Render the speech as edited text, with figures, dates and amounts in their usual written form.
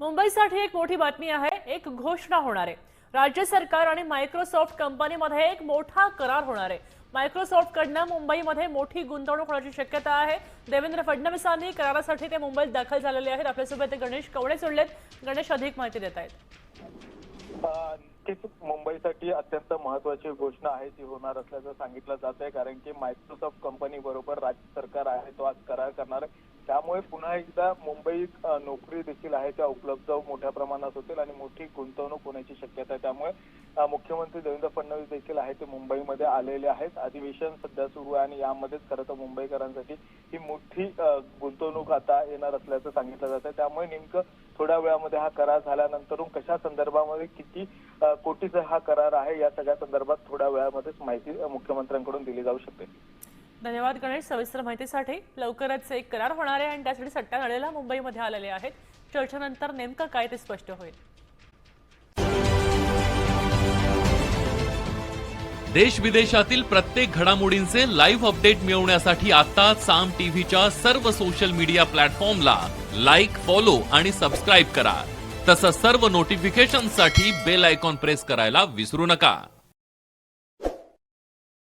मुंबईसाठी एक मोठी बातमी आहे। एक घोषणा होणार आहे। राज्य सरकार आणि मायक्रोसॉफ्ट कंपनीमध्ये एक मोठा करार होणार आहे। मायक्रोसॉफ्ट कडनं मुंबईमध्ये मोठी गुंतवणूक होण्याची शक्यता आहे। देवेंद्र फडणवीसांनी करारासाठी ते मुंबईत दाखल झालेले आहेत। आपल्यासोबत गणेश कवडे जोडलेत। गणेश अधिक माहिती देत आहेत। मुंबईसाठी अत्यंत महत्त्वाची घोषणा आहे ती होणार असल्याचं सांगितलं जात आहे, कारण की मायक्रोसॉफ्ट कंपनी बरोबर राज्य सरकार आहे तो आज करार करणार आहे। त्यामुळे पुन्हा एकदा मुंबईत नोकरी देखील आहे त्या उपलब्ध मोठ्या प्रमाणात होतील आणि मोठी गुंतवणूक होण्याची शक्यता आहे। त्यामुळे मुख्यमंत्री देवेंद्र फडणवीस देखील आहे ते मुंबईमध्ये आलेले आहेत। अधिवेशन सध्या सुरू आहे आणि यामध्येच खरं तर मुंबईकरांसाठी ही मोठी गुंतवणूक आता येणार असल्याचं सांगितलं जात आहे। त्यामुळे नेमकं थोड्या वेळामध्ये हा करार झाल्यानंतर कशा संदर्भामध्ये किती कोटीचा हा करार आहे या सगळ्या संदर्भात थोड्या वेळामध्येच माहिती मुख्यमंत्र्यांकडून दिली जाऊ शकते। धन्यवाद गणेश, सविस्तर माहितीसाठी। लवकरच एक करार होणार आहे आणि त्यासाठी सट्टा नळेला मुंबईमध्ये आलेले आहेत। चर्चेनंतर नेमकं काय ते स्पष्ट होईल। देश विदेशातील प्रत्येक घडामोडींचे लाईव्ह अपडेट मिळवण्यासाठी आता साम टीव्हीच्या सर्व सोशल मीडिया प्लॅटफॉर्मला लाईक, फॉलो आणि सबस्क्राईब करा। तसंच सर्व नोटिफिकेशनसाठी बेल आयकॉन प्रेस करायला विसरू नका।